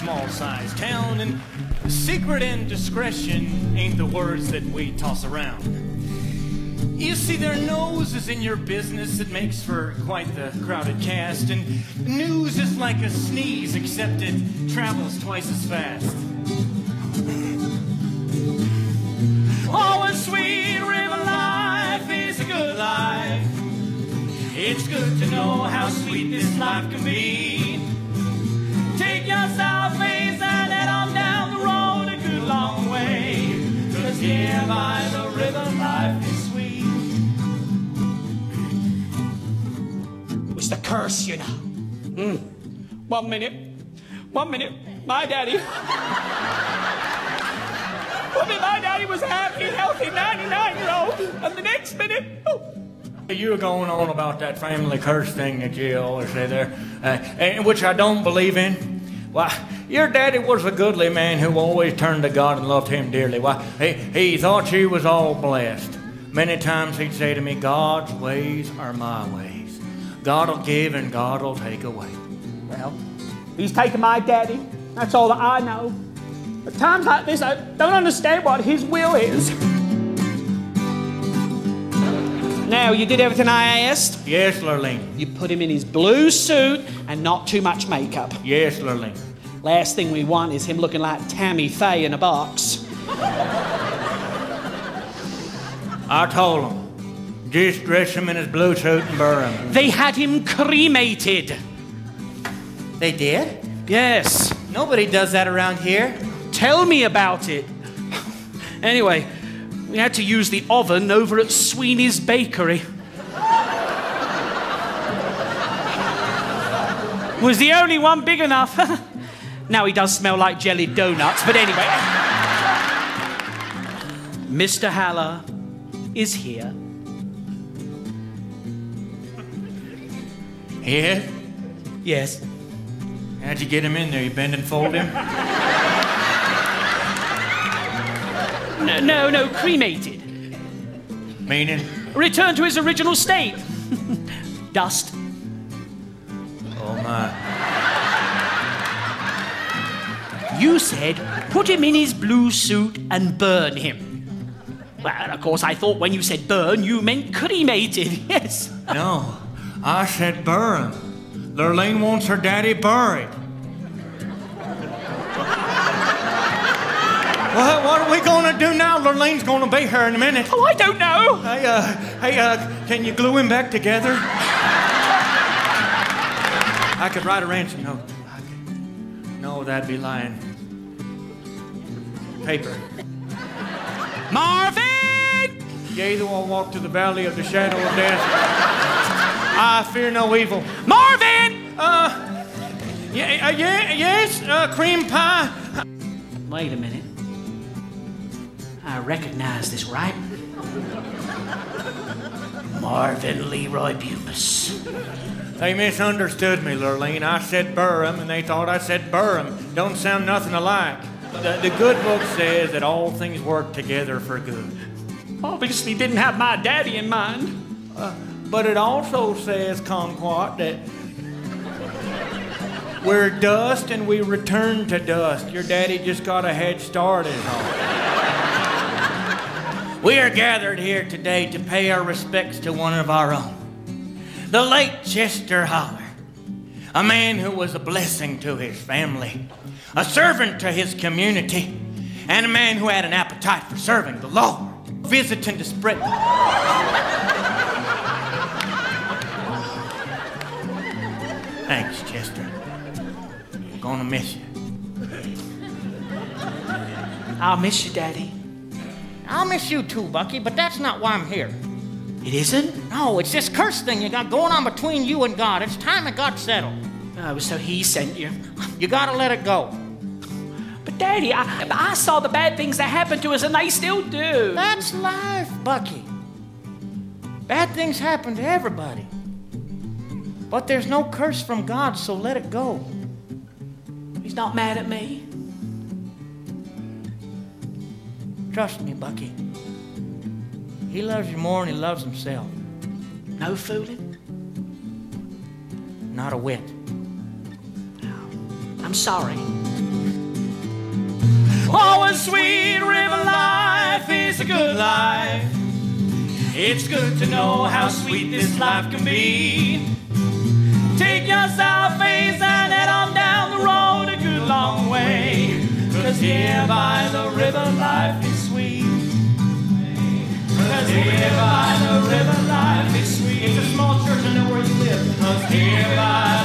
small-sized town, and secret and discretion ain't the words that we toss around. You see, their nose is in your business. It makes for quite the crowded cast, and news is like a sneeze, except it travels twice as fast. Oh, a sweet river life is a good life. It's good to know how sweet this life can be. Take your sour face and head on down the road a good long way. 'Cause here by the river life is sweet. It's the curse, you know. 1 minute. My daddy. My daddy was a happy, healthy 99-year-old, and the next minute, You were going on about that family curse thing that you always say there, which I don't believe in. Why, your daddy was a goodly man who always turned to God and loved him dearly. Why, he thought you was all blessed. Many times he'd say to me, God's ways are my ways. God'll give and God'll take away. well, he's taken my daddy. That's all that I know. At times like this, I don't understand what his will is. Now, you did everything I asked? Yes, Lurleen. You put him in his blue suit and not too much makeup. Yes, Lurleen. Last thing we want is him looking like Tammy Faye in a box. I told him, just dress him in his blue suit and burn him. They had him cremated. They did? Yes. Nobody does that around here. Tell me about it. Anyway, we had to use the oven over at Sweeney's Bakery. Was the only one big enough. Now he does smell like jellied donuts, but anyway. Mr. Haller is here. Yeah? Yes. How'd you get him in there? You bend and fold him? No, cremated. Meaning? Returned to his original state. Dust. Oh, my. You said, put him in his blue suit and burn him. Well, of course, I thought when you said burn, you meant cremated, yes. No, I said bury him. Lurleen wants her daddy buried. What are we gonna do now? Lurleen's gonna be here in a minute. Oh, I don't know. Hey, can you glue him back together? I could write a ransom note. No, that'd be lying. Paper. Marvin! Yea, though I walk to the valley of the shadow of death, I fear no evil. Marvin! Yes, cream pie. Wait a minute. I recognize this, right? Marvin Leroy Bubis. They misunderstood me, Lurleen. I said bury him, and they thought I said bury him. Don't sound nothing alike. The good book says that all things work together for good. Obviously didn't have my daddy in mind. But it also says, kumquat, that we're dust and we return to dust. Your daddy just got a head start is all. We are gathered here today to pay our respects to one of our own, the late Chester Haller, a man who was a blessing to his family, a servant to his community, and a man who had an appetite for serving the Lord, visiting to spread. Thanks, Chester. I'm gonna miss you. I'll miss you, Daddy. I'll miss you too, Bucky, but that's not why I'm here. It isn't? No, it's this curse thing you got going on between you and God. It's time it got settled. Oh, so he sent you. You gotta let it go. But Daddy, I saw the bad things that happened to us, and they still do. That's life, Bucky. Bad things happen to everybody. But there's no curse from God, so let it go. He's not mad at me. Trust me, Bucky. He loves you more than he loves himself. No fooling? Not a whit. I'm sorry. Oh, a sweet river life is a good life. It's good to know how sweet this life can be. Take your sour face and head on down the road a good long way. 'Cause here by the river life is sweet. 'Cause here by the river life is sweet. It's a small church, I know where you live. 'Cause here by